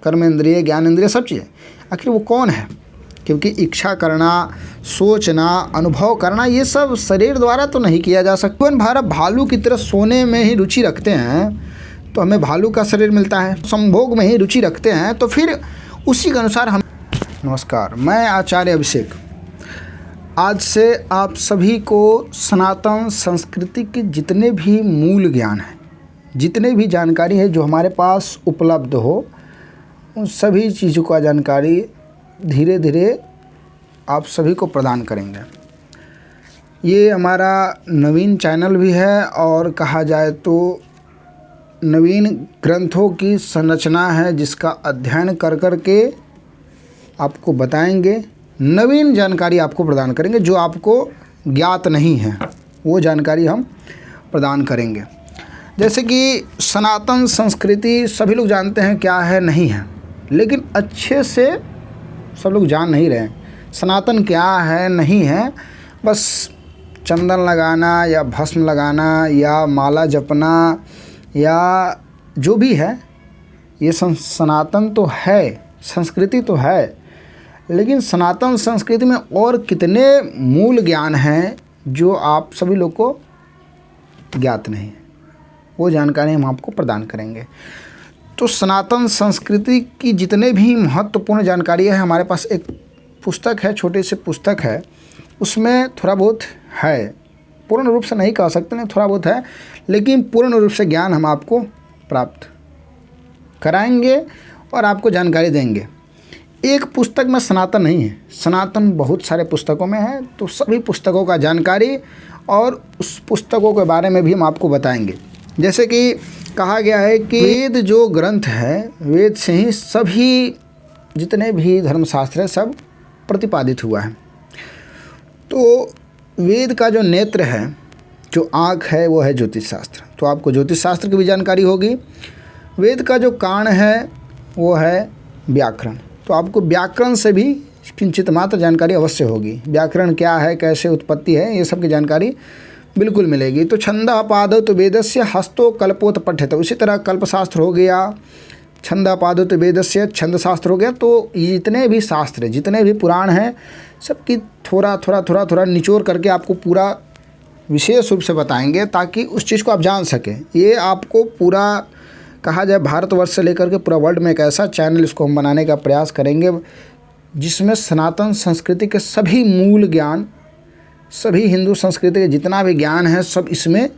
कर्मेंद्रिय, ज्ञानेंद्रिय, सब चीज़ें। आखिर वो कौन है? क्योंकि इच्छा करना, सोचना, अनुभव करना, ये सब शरीर द्वारा तो नहीं किया जा सकता। भारत भालू की तरह सोने में ही रुचि रखते हैं तो हमें भालू का शरीर मिलता है। संभोग में ही रुचि रखते हैं तो फिर उसी के अनुसार हम। नमस्कार, मैं आचार्य अभिषेक। आज से आप सभी को सनातन संस्कृति के जितने भी मूल ज्ञान हैं, जितने भी जानकारी है जो हमारे पास उपलब्ध हो, उन सभी चीज़ों का जानकारी धीरे धीरे आप सभी को प्रदान करेंगे। ये हमारा नवीन चैनल भी है और कहा जाए तो नवीन ग्रंथों की संरचना है, जिसका अध्ययन कर कर के आपको बताएंगे, नवीन जानकारी आपको प्रदान करेंगे। जो आपको ज्ञात नहीं है वो जानकारी हम प्रदान करेंगे। जैसे कि सनातन संस्कृति सभी लोग जानते हैं क्या है, नहीं है, लेकिन अच्छे से सब लोग जान नहीं रहे हैं सनातन क्या है, नहीं है। बस चंदन लगाना या भस्म लगाना या माला जपना या जो भी है, ये सनातन तो है, संस्कृति तो है, लेकिन सनातन संस्कृति में और कितने मूल ज्ञान हैं जो आप सभी लोग को ज्ञात नहीं है, वो जानकारी हम आपको प्रदान करेंगे। तो सनातन संस्कृति की जितने भी महत्वपूर्ण जानकारी है, हमारे पास एक पुस्तक है, छोटी सी पुस्तक है, उसमें थोड़ा बहुत है, पूर्ण रूप से नहीं कह सकते, नहीं थोड़ा बहुत है, लेकिन पूर्ण रूप से ज्ञान हम आपको प्राप्त कराएंगे और आपको जानकारी देंगे। एक पुस्तक में सनातन नहीं है, सनातन बहुत सारे पुस्तकों में है, तो सभी पुस्तकों का जानकारी और उस पुस्तकों के बारे में भी हम आपको बताएंगे। जैसे कि कहा गया है कि वेद जो ग्रंथ है, वेद से ही सभी जितने भी धर्मशास्त्र है सब प्रतिपादित हुआ है। तो वेद का जो नेत्र है, जो आँख है, वो है ज्योतिष शास्त्र, तो आपको ज्योतिष शास्त्र की भी जानकारी होगी। वेद का जो कान है वो है व्याकरण, तो आपको व्याकरण से भी किंचित मात्र जानकारी अवश्य होगी। व्याकरण क्या है, कैसे उत्पत्ति है, ये सब की जानकारी बिल्कुल मिलेगी। तो छंदा पादौ तो वेदस्य हस्तो कल्पोत पठ्यते, उसी तरह कल्पशास्त्र हो गया, छंदा पादौ तो वेदस्य छंद शास्त्र हो गया। तो जितने भी शास्त्र, जितने भी पुराण हैं, सबकी थोड़ा निचोड़ करके आपको पूरा विशेष रूप से बताएंगे ताकि उस चीज़ को आप जान सकें। ये आपको पूरा कहा जाए भारतवर्ष से लेकर के पूरा वर्ल्ड में एक ऐसा चैनल इसको हम बनाने का प्रयास करेंगे जिसमें सनातन संस्कृति के सभी मूल ज्ञान, सभी हिंदू संस्कृति के जितना भी ज्ञान है, सब इसमें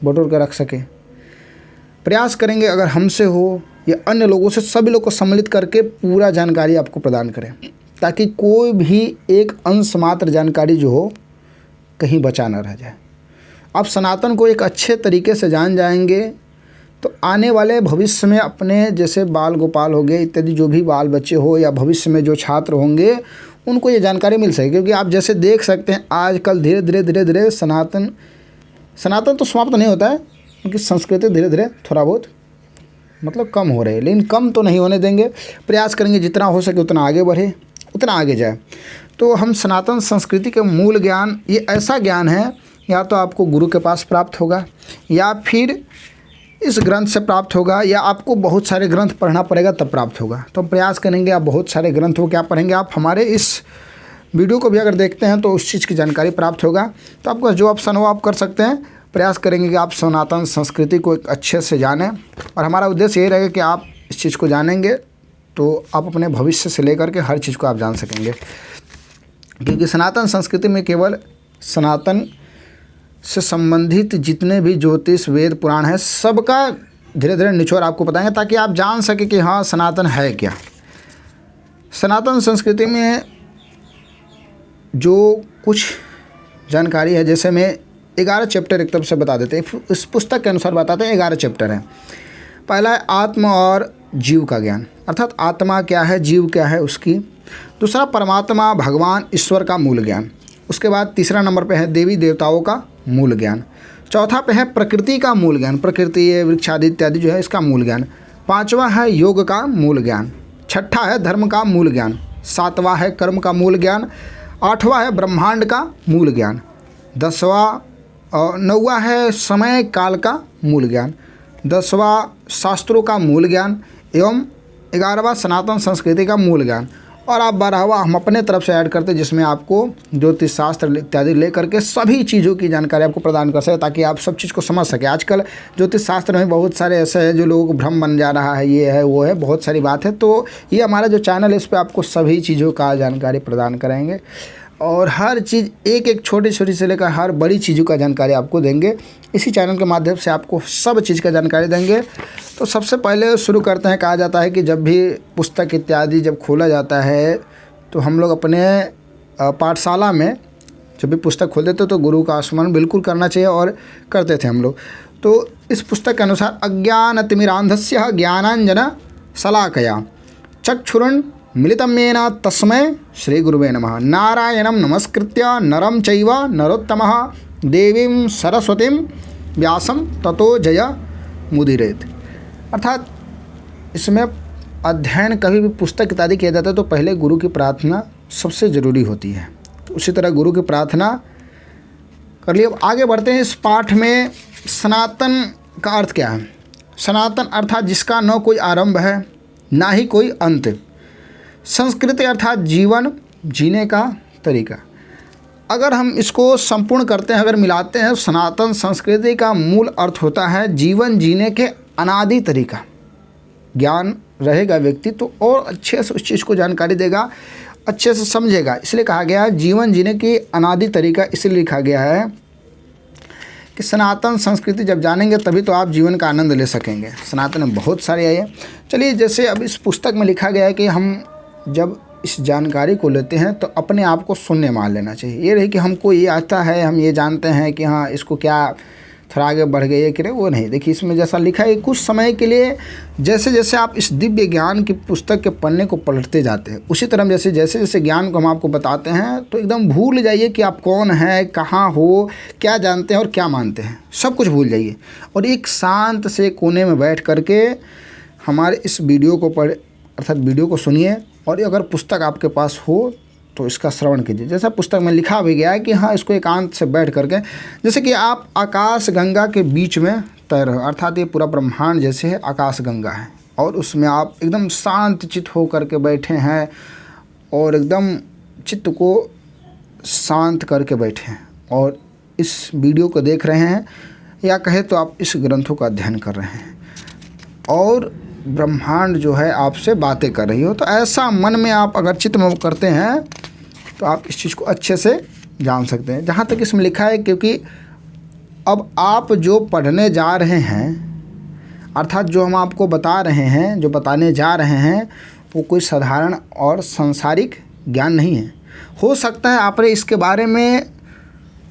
बटोर कर रख सके। प्रयास करेंगे अगर हमसे हो या अन्य लोगों से, सभी लोग को सम्मिलित करके पूरा जानकारी आपको प्रदान करें, ताकि कोई भी एक अंश मात्र जानकारी जो हो कहीं बचा न रह जाए। आप सनातन को एक अच्छे तरीके से जान जाएंगे तो आने वाले भविष्य में अपने जैसे बाल गोपाल हो गए इत्यादि, जो भी बाल बच्चे हो या भविष्य में जो छात्र होंगे, उनको ये जानकारी मिल सके। क्योंकि आप जैसे देख सकते हैं आजकल धीरे धीरे सनातन तो समाप्त नहीं होता है, क्योंकि संस्कृति धीरे धीरे थोड़ा बहुत मतलब कम हो रही है, लेकिन कम तो नहीं होने देंगे। प्रयास करेंगे जितना हो सके उतना आगे बढ़े, उतना आगे जाए। तो हम सनातन संस्कृति के मूल ज्ञान, ये ऐसा ज्ञान है, या तो आपको गुरु के पास प्राप्त होगा या फिर इस ग्रंथ से प्राप्त होगा, या आपको बहुत सारे ग्रंथ पढ़ना पड़ेगा तब प्राप्त होगा। तो हम प्रयास करेंगे आप बहुत सारे ग्रंथों क्या पढ़ेंगे, आप हमारे इस वीडियो को भी अगर देखते हैं तो उस चीज़ की जानकारी प्राप्त होगा। तो आपको जो ऑप्शन हो आप कर सकते हैं। प्रयास करेंगे कि आप सनातन संस्कृति को एक अच्छे से जानें, और हमारा उद्देश्य यही रहेगा कि आप इस चीज़ को जानेंगे तो आप अपने भविष्य से लेकर के हर चीज़ को आप जान सकेंगे। क्योंकि सनातन संस्कृति में केवल सनातन से संबंधित जितने भी ज्योतिष, वेद, पुराण है, सबका धीरे धीरे निचोड़ आपको बताएंगे, ताकि आप जान सके कि हाँ सनातन है क्या। सनातन संस्कृति में जो कुछ जानकारी है, जैसे मैं 11 चैप्टर एक तरफ से बता देते हैं, इस पुस्तक के अनुसार बताते हैं। 11 चैप्टर हैं। पहला है आत्मा और जीव का ज्ञान, अर्थात आत्मा क्या है, जीव क्या है उसकी। दूसरा परमात्मा, भगवान, ईश्वर का मूल ज्ञान। उसके बाद तीसरा नंबर पे है देवी देवताओं का मूल ज्ञान। चौथा पे है प्रकृति का मूल ज्ञान, प्रकृति ये वृक्षादि इत्यादि जो है इसका मूल ज्ञान। पांचवा है योग का मूल ज्ञान। छठा है धर्म का मूल ज्ञान। सातवां है कर्म का मूल ज्ञान। आठवां है ब्रह्मांड का मूल ज्ञान। 9वां है समय काल का मूल ज्ञान। 10वां शास्त्रों का मूल ज्ञान एवं 11वां सनातन संस्कृति का मूल ज्ञान, और आप 12वां हम अपने तरफ से ऐड करते हैं, जिसमें आपको ज्योतिष शास्त्र इत्यादि लेकर के सभी चीज़ों की जानकारी आपको प्रदान कर सके, ताकि आप सब चीज़ को समझ सकें। आजकल ज्योतिष शास्त्र में बहुत सारे ऐसे हैं जो लोगों को भ्रम बन जा रहा है, ये है वो है, बहुत सारी बात है। तो ये हमारा जो चैनल है इस पर आपको सभी चीज़ों का जानकारी प्रदान करेंगे, और हर चीज़ एक एक छोटी छोटी से लेकर हर बड़ी चीज़ों का जानकारी आपको देंगे। इसी चैनल के माध्यम से आपको सब चीज़ का जानकारी देंगे। तो सबसे पहले शुरू करते हैं। कहा जाता है कि जब भी पुस्तक इत्यादि जब खोला जाता है तो हम लोग अपने पाठशाला में जब भी पुस्तक खोलते थे तो गुरु का स्मरण बिल्कुल करना चाहिए, और करते थे हम लोग। तो इस पुस्तक के अनुसार अज्ञानतिमिरान्धस्य ज्ञानांजन शलाकया चक्षुरुन् मिलितं येन तस्मै श्री गुरुवे नमः। नारायणं नमस्कृत्य नरं चैव नरोत्तमः देवीं सरस्वतीं व्यासं ततो जय मुदीरयेत्। अर्थात इसमें अध्ययन कभी भी पुस्तक इत्यादि किया जाता है तो पहले गुरु की प्रार्थना सबसे ज़रूरी होती है। तो उसी तरह गुरु की प्रार्थना कर लिए। अब आगे बढ़ते हैं इस पाठ में। सनातन का अर्थ क्या है? सनातन अर्थात जिसका न कोई आरंभ है ना ही कोई अंत। संस्कृति अर्थात जीवन जीने का तरीका। अगर हम इसको संपूर्ण करते हैं, अगर मिलाते हैं, सनातन संस्कृति का मूल अर्थ होता है जीवन जीने के अनादि तरीका। ज्ञान रहेगा व्यक्ति तो और अच्छे से उस चीज़ को जानकारी देगा, अच्छे से समझेगा। इसलिए कहा गया है जीवन जीने की अनादि तरीका। इसलिए लिखा गया है कि सनातन संस्कृति जब जानेंगे तभी तो आप जीवन का आनंद ले सकेंगे। सनातन में बहुत सारे आए। चलिए, जैसे अब इस पुस्तक में लिखा गया है कि हम जब इस जानकारी को लेते हैं तो अपने आप को शून्य मान लेना चाहिए। ये रही कि हमको ये आता है, हम ये जानते हैं कि हाँ इसको क्या थोड़ा आगे बढ़ गए कि वो नहीं। देखिए, इसमें जैसा लिखा है कुछ समय के लिए जैसे जैसे आप इस दिव्य ज्ञान की पुस्तक के पन्ने को पलटते जाते हैं, उसी तरह जैसे जैसे ज्ञान को हम आपको बताते हैं तो एकदम भूल जाइए कि आप कौन हैं, कहाँ हो, क्या जानते हैं और क्या मानते हैं। सब कुछ भूल जाइए और एक शांत से कोने में बैठ करके हमारे इस वीडियो को अर्थात वीडियो को सुनिए। और अगर पुस्तक आपके पास हो तो इसका श्रवण कीजिए। जैसा पुस्तक में लिखा भी गया है कि हाँ इसको एकांत से बैठ करके, जैसे कि आप आकाश गंगा के बीच में तैर रहे हो, अर्थात ये पूरा ब्रह्मांड जैसे है आकाश गंगा है, और उसमें आप एकदम शांत चित्त हो करके बैठे हैं और एकदम चित्त को शांत करके बैठे हैं और इस वीडियो को देख रहे हैं, या कहे तो आप इस ग्रंथों का अध्ययन कर रहे हैं और ब्रह्मांड जो है आपसे बातें कर रही हो। तो ऐसा मन में आप अगर चित्त में करते हैं तो आप इस चीज़ को अच्छे से जान सकते हैं। जहाँ तक इसमें लिखा है, क्योंकि अब आप जो पढ़ने जा रहे हैं अर्थात जो हम आपको बता रहे हैं, जो बताने जा रहे हैं, वो कोई साधारण और सांसारिक ज्ञान नहीं है। हो सकता है आपने इसके बारे में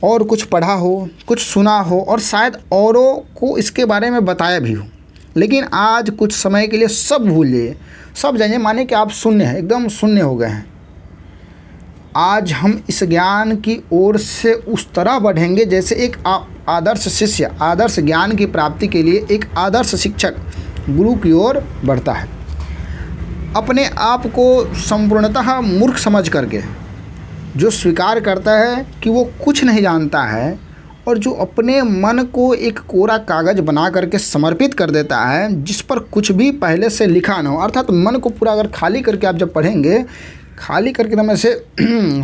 और कुछ पढ़ा हो, कुछ सुना हो और शायद औरों को इसके बारे में बताया भी हो, लेकिन आज कुछ समय के लिए सब भूल जाइए, सब जानिए, माने कि आप शून्य हैं, एकदम शून्य हो गए हैं। आज हम इस ज्ञान की ओर से उस तरह बढ़ेंगे जैसे एक आदर्श शिष्य आदर्श ज्ञान की प्राप्ति के लिए एक आदर्श शिक्षक गुरु की ओर बढ़ता है। अपने आप को संपूर्णतः मूर्ख समझ करके जो स्वीकार करता है कि वो कुछ नहीं जानता है और जो अपने मन को एक कोरा कागज़ बना करके समर्पित कर देता है जिस पर कुछ भी पहले से लिखा ना हो, अर्थात मन को पूरा अगर खाली करके आप जब पढ़ेंगे, खाली करके एकदम ऐसे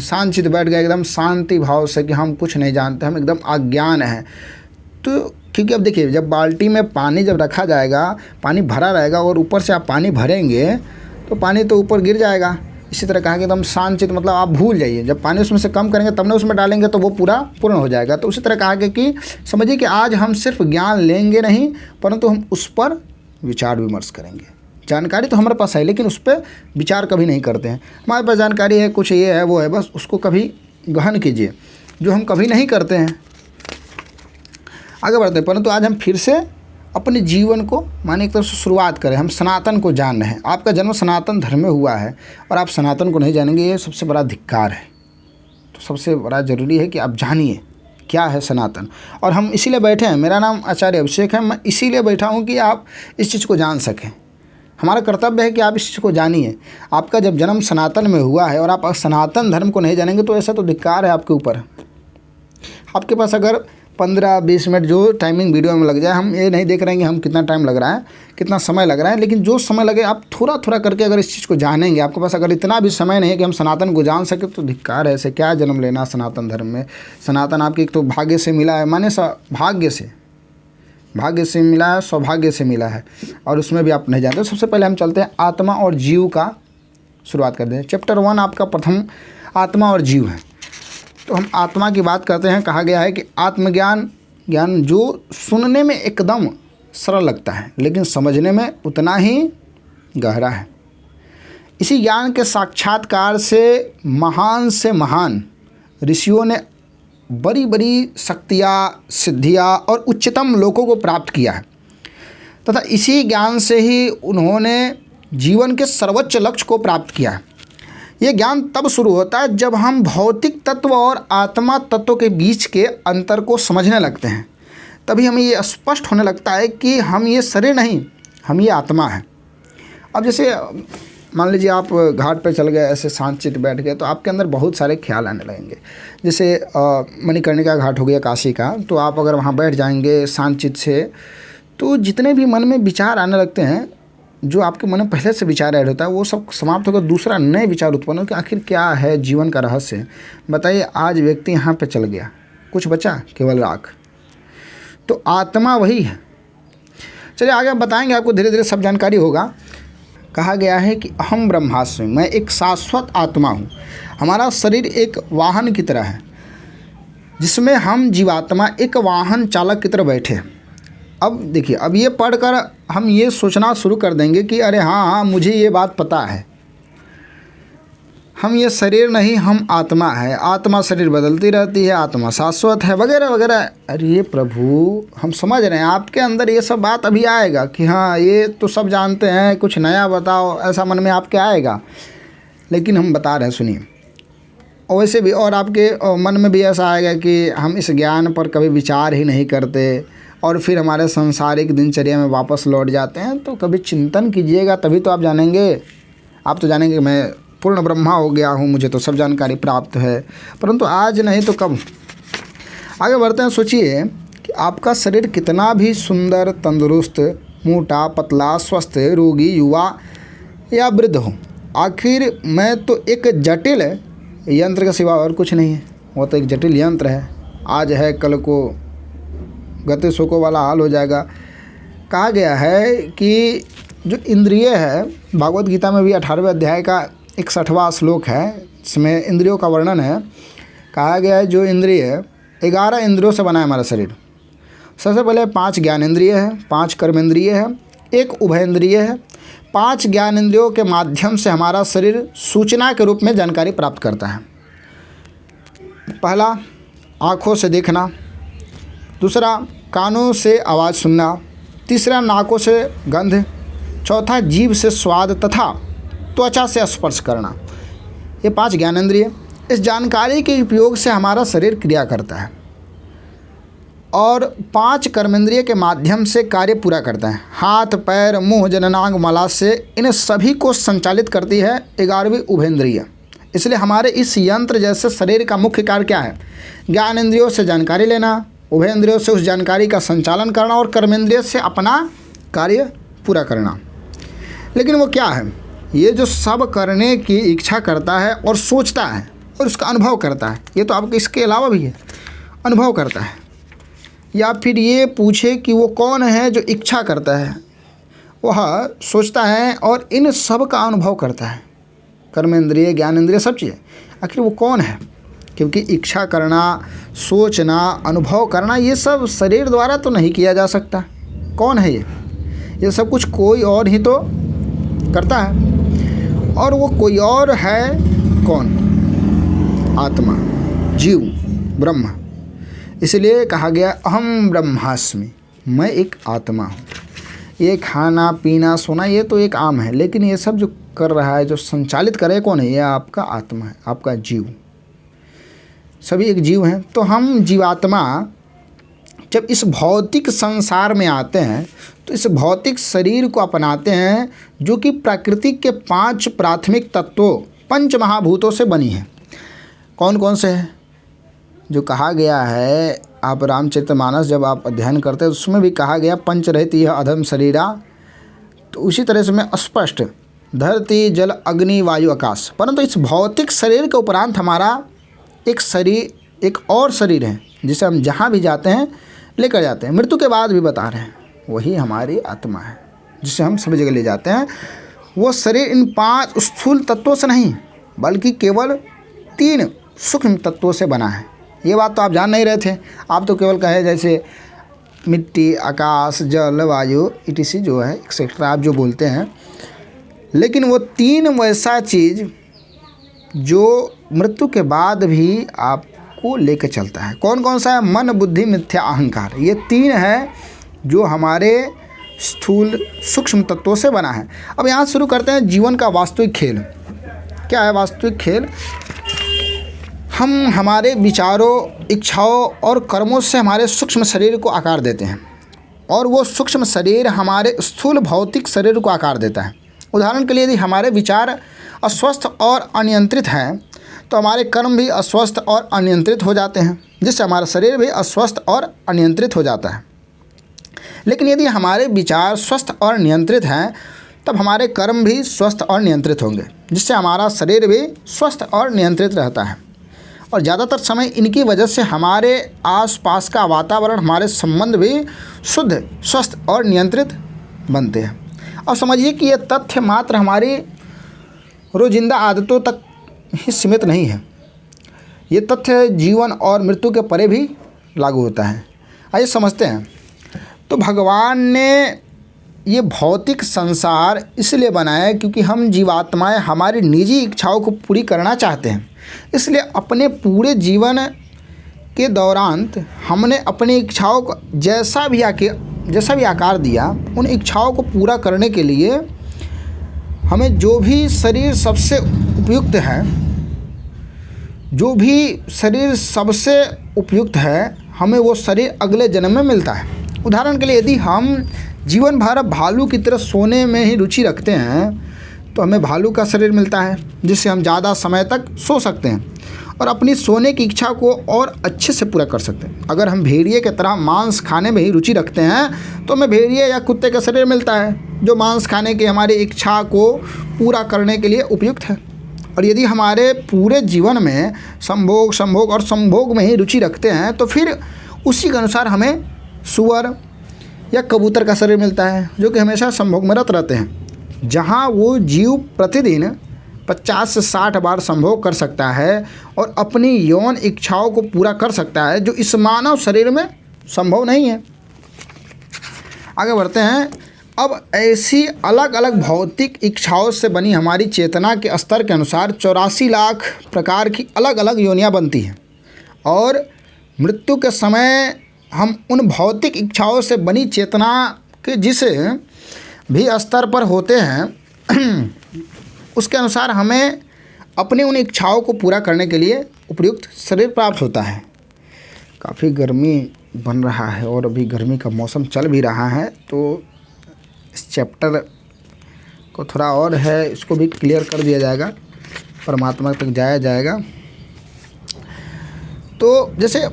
शांत चित्त बैठ गए एकदम शांति भाव से कि हम कुछ नहीं जानते, हम एकदम अज्ञान हैं। तो क्योंकि अब देखिए, जब बाल्टी में पानी जब रखा जाएगा, पानी भरा रहेगा और ऊपर से आप पानी भरेंगे तो पानी तो ऊपर गिर जाएगा। इसी तरह कहा कि एकदम शांत चित्त मतलब आप भूल जाइए, जब पानी उसमें से कम करेंगे तब ना उसमें डालेंगे तो वो पूरा पूर्ण हो जाएगा। तो उसी तरह कहा गया कि समझिए कि आज हम सिर्फ ज्ञान लेंगे नहीं, परंतु हम उस पर विचार विमर्श करेंगे। जानकारी तो हमारे पास है लेकिन उस पर विचार कभी नहीं करते हैं। हमारे पास जानकारी है, कुछ ये है वो है, बस उसको कभी गहन कीजिए, जो हम कभी नहीं करते हैं। आगे बढ़ते हैं, परंतु आज हम फिर से अपने जीवन को माने एक तरफ से शुरुआत करें। हम सनातन को जान रहे हैं। आपका जन्म सनातन धर्म में हुआ है और आप सनातन को नहीं जानेंगे, ये सबसे बड़ा धिक्कार है। तो सबसे बड़ा ज़रूरी है कि आप जानिए क्या है सनातन। और हम इसीलिए बैठे हैं, मेरा नाम आचार्य अभिषेक है, मैं इसीलिए बैठा हूँ कि आप इस चीज़ को जान सकें। हमारा कर्तव्य है कि आप इस चीज़ को जानिए। आपका जब जन्म सनातन में हुआ है और आप सनातन धर्म को नहीं जानेंगे तो ऐसा तो धिक्कार है आपके ऊपर। आपके पास अगर 15-20 मिनट जो टाइमिंग वीडियो में लग जाए, हम ये नहीं देख रहे हैं कि हम कितना टाइम लग रहा है, कितना समय लग रहा है, लेकिन जो समय लगे आप थोड़ा थोड़ा करके अगर इस चीज़ को जानेंगे, आपके पास अगर इतना भी समय नहीं है कि हम सनातन को जान सके, तो धिक्कार है, ऐसे क्या जन्म लेना सनातन धर्म में। सनातन आपके एक तो भाग्य से मिला है, माने भाग्य से मिला है, सौभाग्य से मिला है, और उसमें भी आप नहीं जानते। सबसे पहले हम चलते हैं आत्मा और जीव का शुरुआत करते हैं। चैप्टर 1 आपका प्रथम आत्मा और जीव है। तो हम आत्मा की बात करते हैं। कहा गया है कि आत्मज्ञान ज्ञान जो सुनने में एकदम सरल लगता है, लेकिन समझने में उतना ही गहरा है। इसी ज्ञान के साक्षात्कार से महान ऋषियों ने बड़ी बड़ी शक्तियाँ, सिद्धियाँ और उच्चतम लोकों को प्राप्त किया है, तथा इसी ज्ञान से ही उन्होंने जीवन के सर्वोच्च लक्ष्य को प्राप्त किया है। ये ज्ञान तब शुरू होता है जब हम भौतिक तत्व और आत्मा तत्व के बीच के अंतर को समझने लगते हैं। तभी हमें ये स्पष्ट होने लगता है कि हम ये शरीर नहीं, हम ये आत्मा है। अब जैसे मान लीजिए आप घाट पर चल गए, ऐसे शांत चित्त बैठ गए, तो आपके अंदर बहुत सारे ख्याल आने लगेंगे। जैसे मणिकर्णिका घाट हो गया काशी का, तो आप अगर वहाँ बैठ जाएंगे शांत चित्त से, तो जितने भी मन में विचार आने लगते हैं, जो आपके मन में पहले से विचार ऐड होता है, वो सब समाप्त होकर दूसरा नए विचार उत्पन्न हो कि आखिर क्या है जीवन का रहस्य। बताइए, आज व्यक्ति यहाँ पे चल गया, कुछ बचा? केवल राख। तो आत्मा वही है। चलिए आगे बताएंगे आपको, धीरे धीरे सब जानकारी होगा। कहा गया है कि अहम ब्रह्मास्मि, मैं एक शाश्वत आत्मा हूँ। हमारा शरीर एक वाहन की तरह है, जिसमें हम जीवात्मा एक वाहन चालक की तरह बैठे हैं। अब देखिए, अब ये पढ़कर हम ये सोचना शुरू कर देंगे कि अरे हाँ, मुझे ये बात पता है, हम ये शरीर नहीं, हम आत्मा है, आत्मा शरीर बदलती रहती है, आत्मा शाश्वत है, वगैरह वगैरह। अरे प्रभु, हम समझ रहे हैं आपके अंदर ये सब बात अभी आएगा कि हाँ ये तो सब जानते हैं, कुछ नया बताओ, ऐसा मन में आपके आएगा। लेकिन हम बता रहे हैं, सुनिए। और वैसे भी और आपके मन में भी ऐसा आएगा कि हम इस ज्ञान पर कभी विचार ही नहीं करते और फिर हमारे सांसारिक दिनचर्या में वापस लौट जाते हैं। तो कभी चिंतन कीजिएगा, तभी तो आप जानेंगे। आप तो जानेंगे मैं पूर्ण ब्रह्मा हो गया हूँ, मुझे तो सब जानकारी प्राप्त है, परंतु आज नहीं तो कब। आगे बढ़ते हैं। सोचिए कि आपका शरीर कितना भी सुंदर, तंदुरुस्त, मोटा, पतला, स्वस्थ, रोगी, युवा या वृद्ध हो, आखिर मैं तो एक जटिल यंत्र के सिवा और कुछ नहीं है। वो तो एक जटिल यंत्र है, आज है कल को गति शोकों वाला हाल हो जाएगा। कहा गया है कि जो इंद्रिय है, भागवत गीता में भी 18वें अध्याय का 61वां श्लोक है, इसमें इंद्रियों का वर्णन है। कहा गया है जो इंद्रिय 11 इंद्रियों से बना है हमारा शरीर। सबसे पहले 5 ज्ञान इंद्रिय है, 5 कर्म इंद्रिय है, 1 उभय इंद्रिय है। 5 ज्ञान इंद्रियों के माध्यम से हमारा शरीर सूचना के रूप में जानकारी प्राप्त करता है। पहला आँखों से देखना, दूसरा कानों से आवाज़ सुनना, तीसरा नाकों से गंध, चौथा जीभ से स्वाद तथा त्वचा से स्पर्श करना। ये 5 ज्ञानेंद्रिय, इस जानकारी के उपयोग से हमारा शरीर क्रिया करता है और 5 कर्मेंद्रिय के माध्यम से कार्य पूरा करता है। हाथ, पैर, मुंह, जननांग, मलाशय, इन सभी को संचालित करती है 11वीं उभयेंद्रिय। इसलिए हमारे इस यंत्र जैसे शरीर का मुख्य कार्य क्या है? ज्ञानेंद्रियों से जानकारी लेना, उभयेंद्रियों से उस जानकारी का संचालन करना और कर्मेंद्रिय से अपना कार्य पूरा करना। लेकिन वो क्या है? ये जो सब करने की इच्छा करता है और सोचता है और उसका अनुभव करता है, ये तो आपके इसके अलावा भी है, अनुभव करता है। या फिर ये पूछे कि वो कौन है जो इच्छा करता है, वह सोचता है और इन सब का अनुभव करता है, कर्मेंद्रिय, ज्ञानेंद्रिय, सब चीज़ें। आखिर वो कौन है? क्योंकि इच्छा करना, सोचना, अनुभव करना, ये सब शरीर द्वारा तो नहीं किया जा सकता। कौन है ये सब कुछ कोई और ही तो करता है। और वो कोई और है कौन? आत्मा, जीव, ब्रह्म। इसलिए कहा गया अहम ब्रह्मास्मि, मैं एक आत्मा हूँ। ये खाना पीना सोना ये तो एक आम है, लेकिन ये सब जो कर रहा है, जो संचालित करे, कौन है? ये आपका आत्मा है, आपका जीव। सभी एक जीव हैं। तो हम जीवात्मा जब इस भौतिक संसार में आते हैं तो इस भौतिक शरीर को अपनाते हैं, जो कि प्रकृति के 5 प्राथमिक तत्वों, 5 महाभूतों से बनी है। कौन कौन से हैं? जो कहा गया है आप रामचरितमानस जब आप अध्ययन करते हैं उसमें भी कहा गया पंच रहित यह अधम शरीरा। तो उसी तरह से मैं स्पष्ट धरती जल अग्नि वायु आकाश, परंतु इस भौतिक शरीर के उपरांत हमारा एक शरीर, एक और शरीर है जिसे हम जहाँ भी जाते हैं लेकर जाते हैं। मृत्यु के बाद भी बता रहे हैं, वही हमारी आत्मा है जिसे हम सभी जगह ले जाते हैं। वो शरीर इन 5 स्थूल तत्वों से नहीं बल्कि केवल 3 सूक्ष्म तत्वों से बना है। ये बात तो आप जान नहीं रहे थे, आप तो केवल कहे जैसे मिट्टी, आकाश, जल, वायु इटीसी जो है एक्सेट्रा आप जो बोलते हैं, लेकिन वो 3 वैसा चीज़ जो मृत्यु के बाद भी आपको लेकर चलता है। कौन कौन सा है? मन, बुद्धि, मिथ्या, अहंकार। ये 3 है जो हमारे स्थूल सूक्ष्म तत्वों से बना है। अब यहाँ शुरू करते हैं जीवन का वास्तविक खेल। क्या है वास्तविक खेल? हम हमारे विचारों, इच्छाओं और कर्मों से हमारे सूक्ष्म शरीर को आकार देते हैं और वो सूक्ष्म शरीर हमारे स्थूल भौतिक शरीर को आकार देता है। उदाहरण के लिए यदि हमारे विचार अस्वस्थ और अनियंत्रित हैं तो हमारे कर्म भी अस्वस्थ और अनियंत्रित हो जाते हैं, जिससे हमारा शरीर भी अस्वस्थ और अनियंत्रित हो जाता है। लेकिन यदि हमारे विचार स्वस्थ और नियंत्रित हैं तब हमारे कर्म भी स्वस्थ और नियंत्रित होंगे, जिससे हमारा शरीर भी स्वस्थ और नियंत्रित रहता है। और ज़्यादातर समय इनकी वजह से हमारे आसपास का वातावरण, हमारे संबंध भी शुद्ध, स्वस्थ और नियंत्रित बनते हैं। और समझिए कि ये तथ्य मात्र हमारी रोजिंदा आदतों तक ही सीमित नहीं है, ये तथ्य जीवन और मृत्यु के परे भी लागू होता है। आइए समझते हैं। तो भगवान ने ये भौतिक संसार इसलिए बनाया क्योंकि हम जीवात्माएं हमारी निजी इच्छाओं को पूरी करना चाहते हैं। इसलिए अपने पूरे जीवन के दौरान हमने अपनी इच्छाओं को जैसा भी आकार दिया, उन इच्छाओं को पूरा करने के लिए हमें जो भी शरीर सबसे उपयुक्त है, हमें वो शरीर अगले जन्म में मिलता है। उदाहरण के लिए यदि हम जीवन भर भालू की तरह सोने में ही रुचि रखते हैं तो हमें भालू का शरीर मिलता है, जिससे हम ज़्यादा समय तक सो सकते हैं और अपनी सोने की इच्छा को और अच्छे से पूरा कर सकते हैं। अगर हम भेड़िए की तरह मांस खाने में ही रुचि रखते हैं तो हमें भेड़िए या कुत्ते का शरीर मिलता है, जो मांस खाने की हमारी इच्छा को पूरा करने के लिए उपयुक्त है। और यदि हमारे पूरे जीवन में संभोग और संभोग में ही रुचि रखते हैं तो फिर उसी के अनुसार हमें सूअर या कबूतर का शरीर मिलता है, जो कि हमेशा संभोग में रत रहते हैं, जहाँ वो जीव प्रतिदिन 50 से 60 बार संभोग कर सकता है और अपनी यौन इच्छाओं को पूरा कर सकता है, जो इस मानव शरीर में संभव नहीं है। आगे बढ़ते हैं। अब ऐसी अलग अलग भौतिक इच्छाओं से बनी हमारी चेतना के स्तर के अनुसार 84 लाख प्रकार की अलग अलग योनियाँ बनती हैं और मृत्यु के समय हम उन भौतिक इच्छाओं से बनी चेतना के जिस भी स्तर पर होते हैं उसके अनुसार हमें अपनी उन इच्छाओं को पूरा करने के लिए उपयुक्त शरीर प्राप्त होता है। काफ़ी गर्मी बन रहा है और अभी गर्मी का मौसम चल भी रहा है, तो इस चैप्टर को थोड़ा और है, इसको भी क्लियर कर दिया जाएगा, परमात्मा तक जाया जाएगा। तो जैसे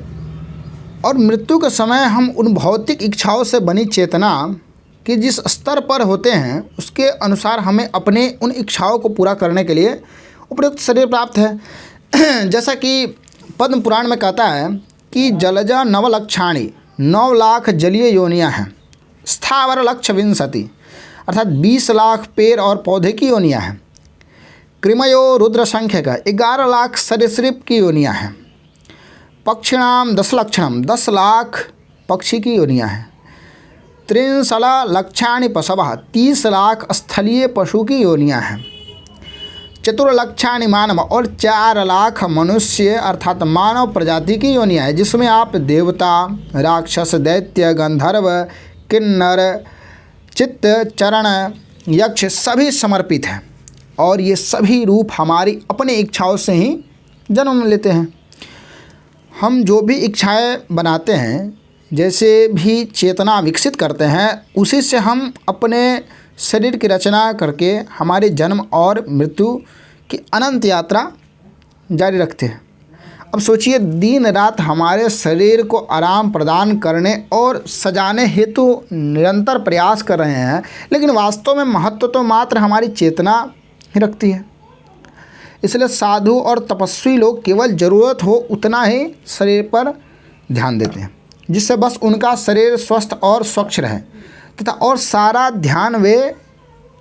और मृत्यु के समय हम उन भौतिक इच्छाओं से बनी चेतना के जिस स्तर पर होते हैं उसके अनुसार हमें अपने उन इच्छाओं को पूरा करने के लिए उपयुक्त शरीर प्राप्त है। जैसा कि पद्म पुराण में कहता है कि जलजा 9 लक्षाणी, 9 लाख जलीय योनियाँ हैं, स्थावर लक्ष विंशति अर्थात 20 लाख पेड़ और पौधे की योनियाँ हैं, कृमयो रुद्र संख्य का 11 लाख सरीसृप की योनियाँ हैं, पक्षिणाम 10 लक्षणम 10 लाख पक्षी की योनियाँ हैं, 63 लक्षाणि पशवः 30 लाख स्थलीय पशु की योनियाँ हैं, 4 लक्षाणि मानव और 4 लाख मनुष्य अर्थात मानव प्रजाति की योनियाँ हैं, जिसमें आप देवता, राक्षस, दैत्य, गंधर्व, किन्नर, चित्त, चरण, यक्ष सभी समर्पित हैं। और ये सभी रूप हमारी अपनी इच्छाओं से ही जन्म लेते हैं। हम जो भी इच्छाएं बनाते हैं, जैसे भी चेतना विकसित करते हैं, उसी से हम अपने शरीर की रचना करके हमारे जन्म और मृत्यु की अनंत यात्रा जारी रखते हैं। अब सोचिए, दिन रात हमारे शरीर को आराम प्रदान करने और सजाने हेतु निरंतर प्रयास कर रहे हैं, लेकिन वास्तव में महत्व तो मात्र हमारी चेतना ही रखती है। इसलिए साधु और तपस्वी लोग केवल ज़रूरत हो उतना ही शरीर पर ध्यान देते हैं, जिससे बस उनका शरीर स्वस्थ और स्वच्छ रहे, तथा और सारा ध्यान वे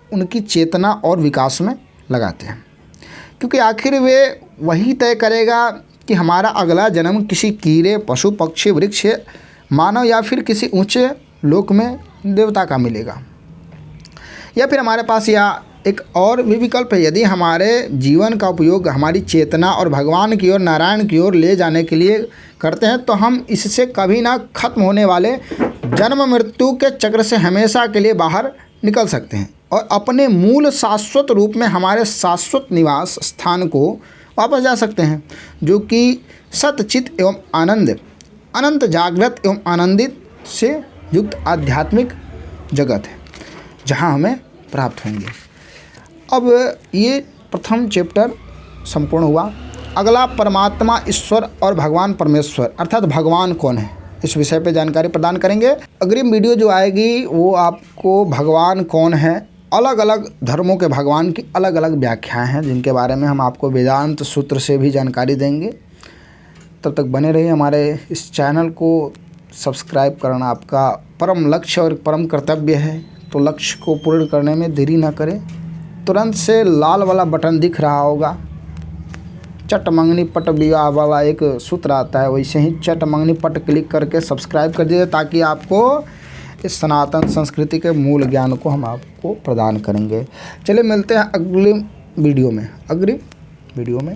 उनकी चेतना और विकास में लगाते हैं, क्योंकि आखिर वे वही तय करेगा कि हमारा अगला जन्म किसी कीड़े, पशु, पक्षी, वृक्ष, मानव या फिर किसी ऊंचे लोक में देवता का मिलेगा, या फिर हमारे पास या एक और भी विकल्प है। यदि हमारे जीवन का उपयोग हमारी चेतना और भगवान की ओर, नारायण की ओर ले जाने के लिए करते हैं, तो हम इससे कभी ना खत्म होने वाले जन्म मृत्यु के चक्र से हमेशा के लिए बाहर निकल सकते हैं और अपने मूल शाश्वत रूप में, हमारे शाश्वत निवास स्थान को वापस जा सकते हैं, जो कि सतचित एवं आनंद, अनंत जागृत एवं आनंदित से युक्त आध्यात्मिक जगत है, जहां हमें प्राप्त होंगे। अब ये प्रथम चैप्टर संपूर्ण हुआ। अगला परमात्मा, ईश्वर और भगवान परमेश्वर अर्थात भगवान कौन है, इस विषय पे जानकारी प्रदान करेंगे। अग्रिम वीडियो जो आएगी वो आपको भगवान कौन है, अलग अलग धर्मों के भगवान की अलग अलग व्याख्याएं हैं, जिनके बारे में हम आपको वेदांत सूत्र से भी जानकारी देंगे। तब तक बने रहिए। हमारे इस चैनल को सब्सक्राइब करना आपका परम लक्ष्य और परम कर्तव्य है, तो लक्ष्य को पूर्ण करने में देरी ना करें। तुरंत से लाल वाला बटन दिख रहा होगा, चट मंगनी पट विवाह वाला एक सूत्र आता है, वैसे ही चट मंगनी पट क्लिक करके सब्सक्राइब कर दीजिए, ताकि आपको इस सनातन संस्कृति के मूल ज्ञान को हम आपको प्रदान करेंगे। चलिए मिलते हैं अग्रिम वीडियो में।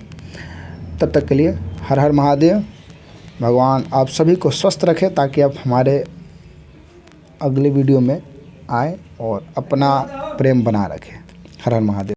तब तक के लिए हर हर महादेव। भगवान आप सभी को स्वस्थ रखें, ताकि आप हमारे अगले वीडियो में आए और अपना प्रेम बना रखें। हर हर महादेव।